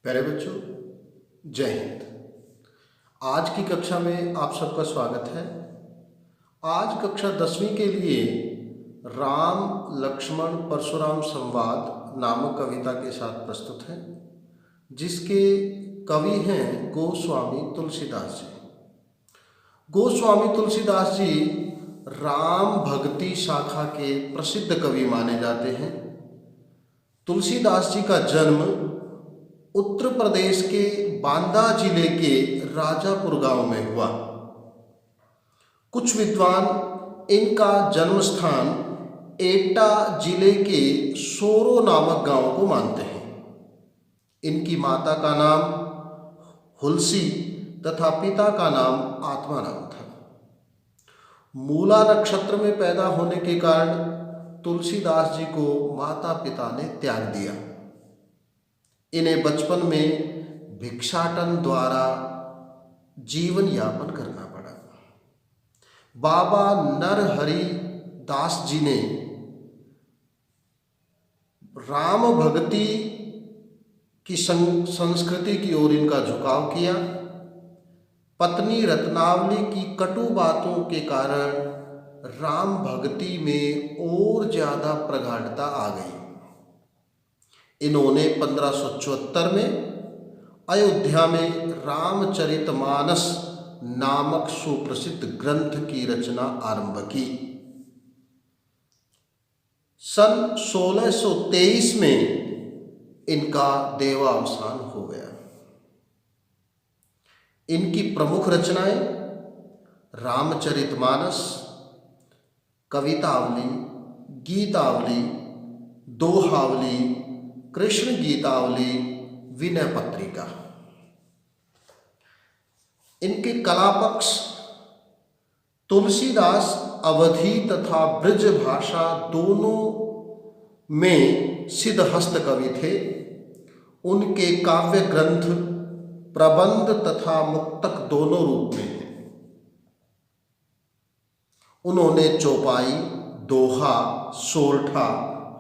प्यारे बच्चों, जय हिंद। आज की कक्षा में आप सबका स्वागत है। आज कक्षा 10वीं के लिए राम लक्ष्मण परशुराम संवाद नामक कविता के साथ प्रस्तुत है, जिसके कवि हैं गोस्वामी तुलसीदास जी। गोस्वामी तुलसीदास जी राम भक्ति शाखा के प्रसिद्ध कवि माने जाते हैं। तुलसीदास जी का जन्म उत्तर प्रदेश के बांदा जिले के राजापुर गांव में हुआ। कुछ विद्वान इनका जन्म स्थान एटा जिले के सोरो नामक गांव को मानते हैं। इनकी माता का नाम हुलसी तथा पिता का नाम आत्माराम था। मूला नक्षत्र में पैदा होने के कारण तुलसीदास जी को माता पिता ने त्याग दिया। इन्हें बचपन में भिक्षाटन द्वारा जीवन यापन करना पड़ा। बाबा नरहरि दास जी ने राम भक्ति की संस्कृति की ओर इनका झुकाव किया। पत्नी रत्नावली की कटु बातों के कारण राम भक्ति में और ज्यादा प्रगाढ़ता आ गई। इन्होंने 1574 में अयोध्या में रामचरितमानस नामक सुप्रसिद्ध ग्रंथ की रचना आरंभ की। सन 1623 में इनका देहावसान हो गया। इनकी प्रमुख रचनाएं रामचरितमानस, कवितावली, गीतावली, दोहावली, कृष्ण गीतावली, विनय पत्रिका। इनके कला पक्ष तुलसीदास अवधी तथा ब्रज भाषा दोनों में सिद्धहस्त कवि थे। उनके काव्य ग्रंथ प्रबंध तथा मुक्तक दोनों रूप में हैं। उन्होंने चौपाई, दोहा, सोरठा,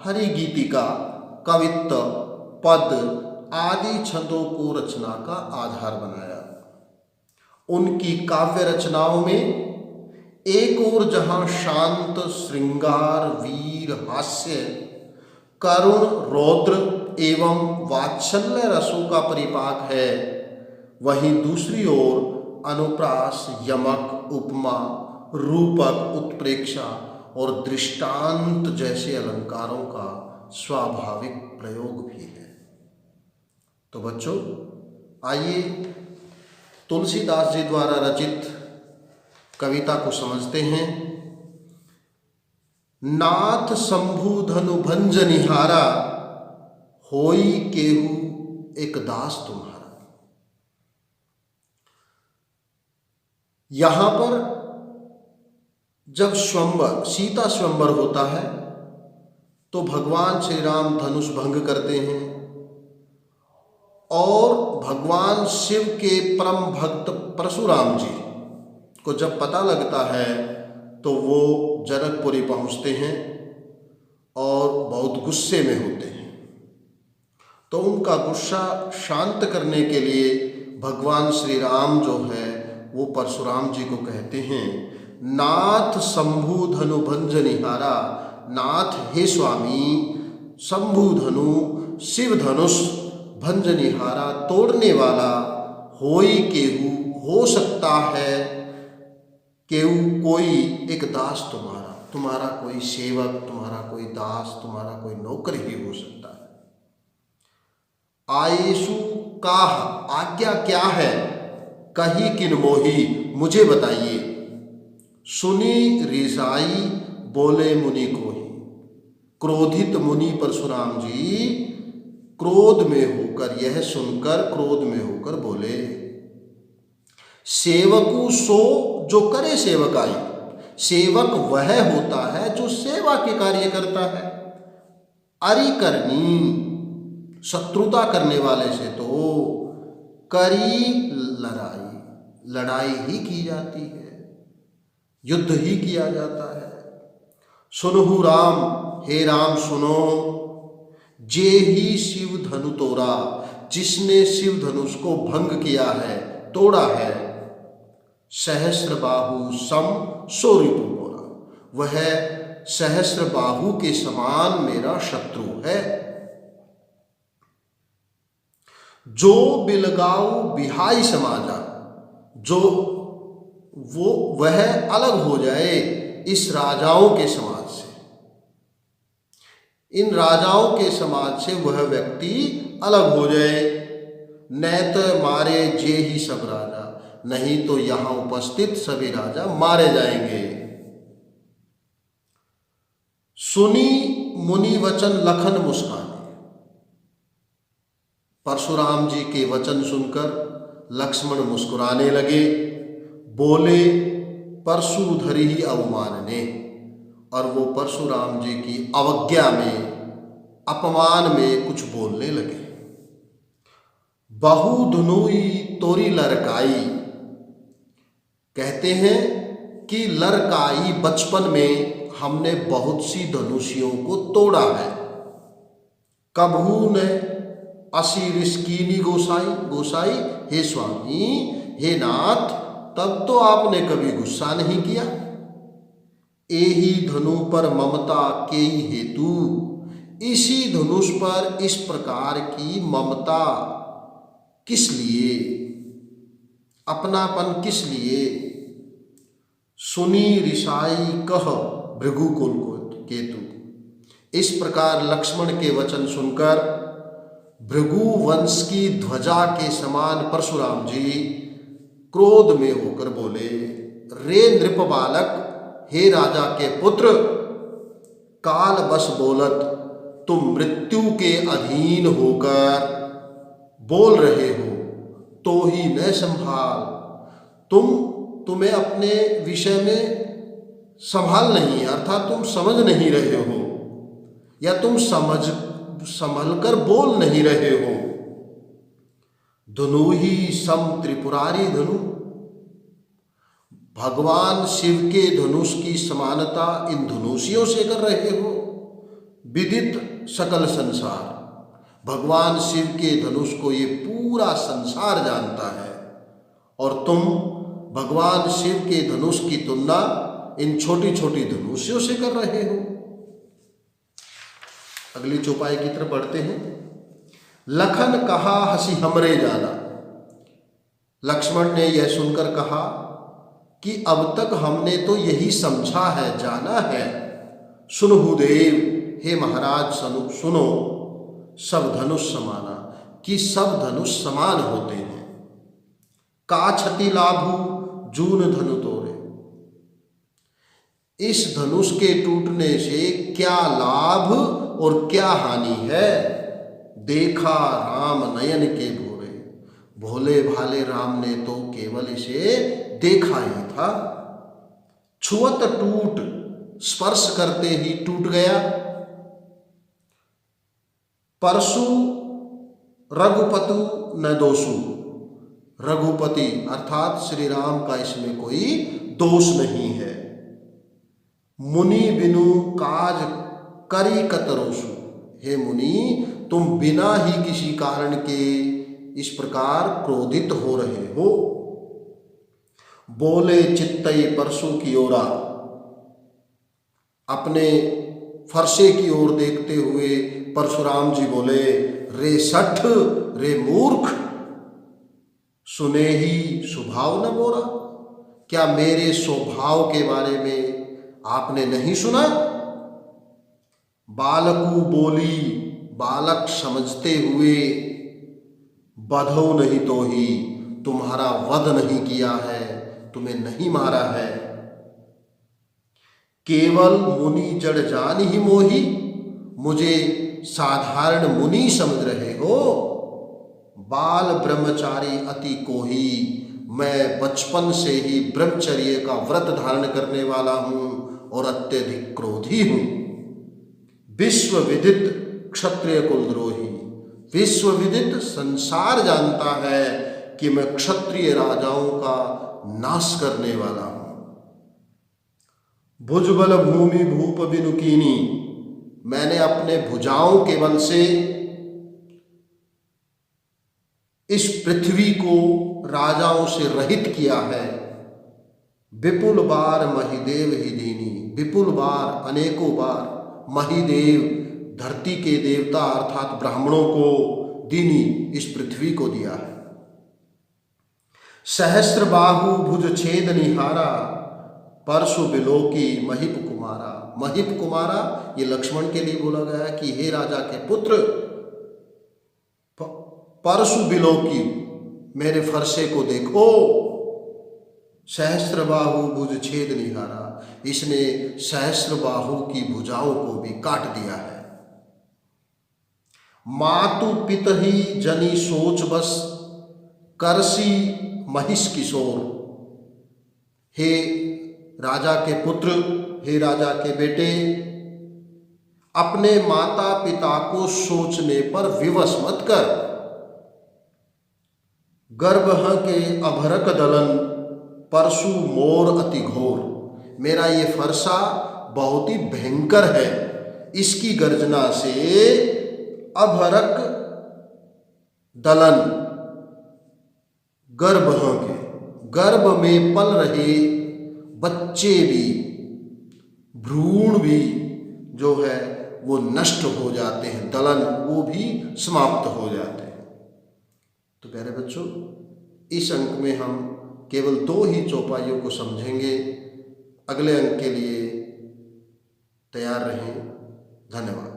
हरिगीतिका, कवित्त, पद आदि छंदों को रचना का आधार बनाया। उनकी काव्य रचनाओं में एक ओर जहां शांत श्रृंगार, वीर, हास्य, करुण, रौद्र एवं वात्सल्य रसों का परिपाक है, वहीं दूसरी ओर अनुप्रास, यमक, उपमा, रूपक, उत्प्रेक्षा और दृष्टांत जैसे अलंकारों का स्वाभाविक प्रयोग भी है। तो बच्चों, आइए तुलसीदास जी द्वारा रचित कविता को समझते हैं। नाथ शंभु धनु भंज निहारा, होई केहू एक दास तुम्हारा। यहां पर जब स्वयंवर, सीता स्वयंवर होता है, तो भगवान श्री राम धनुष भंग करते हैं और भगवान शिव के परम भक्त परशुराम जी को जब पता लगता है तो वो जनकपुरी पहुंचते हैं और बहुत गुस्से में होते हैं। तो उनका गुस्सा शांत करने के लिए भगवान श्री राम जो है वो परशुराम जी को कहते हैं, नाथ शंभु धनु भंज निहारा। नाथ हे स्वामी, शंभु धनु शिव धनुष, भंज निहारा तोड़ने वाला, होई केहू हो सकता है, केहू कोई एक दास तुम्हारा, तुम्हारा कोई सेवक, तुम्हारा कोई दास, तुम्हारा कोई नौकर ही हो सकता है। आयेशु काह, आज्ञा क्या है, कही किन मोही, मुझे बताइए। सुनी रिसाई, बोले मुनि को ही। क्रोधित मुनि परशुराम जी क्रोध में होकर, यह सुनकर क्रोध में होकर बोले, सेवकु सो जो करे सेवकाई। सेवक वह होता है जो सेवा के कार्य करता है। अरि करनी, शत्रुता करने वाले से तो करी लड़ाई, लड़ाई ही की जाती है, युद्ध ही किया जाता है। सुनहु राम, हे राम सुनो, जे ही शिव धनु तोरा, जिसने शिव धनुष को भंग किया है, तोड़ा है। सहस्र बाहु सम सो रिपु मोरा, वह सहस्र बाहु के समान मेरा शत्रु है। जो बिलगाऊ बिहाई समाजा, जो वह अलग हो जाए इस राजाओं के समाज से, इन राजाओं के समाज से वह व्यक्ति अलग हो जाए। न तो मारे जे ही सब राजा, नहीं तो यहां उपस्थित सभी राजा मारे जाएंगे। सुनी मुनि वचन लखन मुस्काने, परशुराम जी के वचन सुनकर लक्ष्मण मुस्कुराने लगे। बोले परशुधर ही अवमानने, और वो परशुराम जी की अवज्ञा में, अपमान में कुछ बोलने लगे। बहु धनुई तोरी लरकाई, कहते हैं कि लरकाई बचपन में हमने बहुत सी धनुषियों को तोड़ा है। कबहू ने असी रिस्कीनी गोसाई, गोसाई हे स्वामी, हे नाथ, तब तो आपने कभी गुस्सा नहीं किया। एही धनु पर ममता के ही हेतु, इसी धनुष पर इस प्रकार की ममता किस लिए, अपनापन किस लिए। सुनी रिसाई कह भृगुकुल केतु, इस प्रकार लक्ष्मण के वचन सुनकर भृगु वंश की ध्वजा के समान परशुराम जी क्रोध में होकर बोले, रे नृप बालक, हे राजा के पुत्र, काल बस बोलत तुम मृत्यु के अधीन होकर बोल रहे हो, तो ही न संभाल। तुम्हें अपने विषय में संभाल नहीं, अर्थात तुम समझ नहीं रहे हो, या तुम संभल कर बोल नहीं रहे हो। धनु ही सम त्रिपुरारी धनु, भगवान शिव के धनुष की समानता इन धनुषियों से कर रहे हो। विदित सकल संसार, भगवान शिव के धनुष को ये पूरा संसार जानता है, और तुम भगवान शिव के धनुष की तुलना इन छोटी छोटी धनुषियों से कर रहे हो। अगली चौपाई की तरफ बढ़ते हैं। लखन कहा हंसी हमरे जाना, लक्ष्मण ने यह सुनकर कहा कि अब तक हमने तो यही समझा है, जाना है। सुनहु देव, हे महाराज सुनो, सब धनुष समाना, कि सब धनुष समान होते हैं। का क्षति लाभु जून धनु तोरे, इस धनुष के टूटने से क्या लाभ और क्या हानि है। देखा राम नयन के भोरे, भोले भाले राम ने तो केवल इसे देखा ही था। छुअत टूट, स्पर्श करते ही टूट गया। परशु रघुपतु न दोषु, रघुपति अर्थात श्री राम का इसमें कोई दोष नहीं है। मुनि बिनु काज करी कतरोसु, हे मुनि, तुम बिना ही किसी कारण के इस प्रकार क्रोधित हो रहे हो। बोले चित्तई परशु की ओरा, अपने फरसे की ओर देखते हुए परशुराम जी बोले, रे सठ, रे मूर्ख, सुने ही स्वभाव न बोरा, क्या मेरे स्वभाव के बारे में आपने नहीं सुना। बालकू बोली, बालक समझते हुए, बधो नहीं तो ही, तुम्हारा वध नहीं किया है, तुम्हें नहीं मारा है। केवल मुनि जड़ जान ही मोही, मुझे साधारण मुनि समझ रहे हो। बाल ब्रह्मचारी अति कोही, मैं बचपन से ही ब्रह्मचर्य का व्रत धारण करने वाला हूं और अत्यधिक क्रोधी हूं। विश्व विदित क्षत्रिय कुलद्रोही, विश्व विदित संसार जानता है कि मैं क्षत्रिय राजाओं का नाश करने वाला हूं। भुजबल भूमि भूप बिनुकीनी, मैंने अपने भुजाओं के बल से इस पृथ्वी को राजाओं से रहित किया है। विपुल बार महिदेव ही दीनी, विपुल बार अनेकों बार महिदेव धरती के देवता अर्थात ब्राह्मणों को दीनी इस पृथ्वी को दिया है। सहस्त्र बाहु भुज छेद निहारा परशु बिलोकी महिप कुमारा। महिप कुमारा ये लक्ष्मण के लिए बोला गया है कि हे राजा के पुत्र, परशु बिलोकी मेरे फरसे को देखो। सहस्त्र बाहु भुज छेद निहारा, इसने सहस्त्र बाहु की भुजाओं को भी काट दिया है। मातु पितहि जनी सोच बस करसी महिष किशोर। हे राजा के पुत्र, हे राजा के बेटे, अपने माता पिता को सोचने पर विवश मत कर। गर्भ के अभरक दलन परशु मोर अति घोर। मेरा ये फरसा बहुत ही भयंकर है, इसकी गर्जना से अभरक दलन गर्भ में पल रहे बच्चे भी, भ्रूण भी जो है वो नष्ट हो जाते हैं, दलन वो भी समाप्त हो जाते हैं। तो प्यारे बच्चों, इस अंक में हम केवल 2 ही चौपाइयों को समझेंगे। अगले अंक के लिए तैयार रहें। धन्यवाद।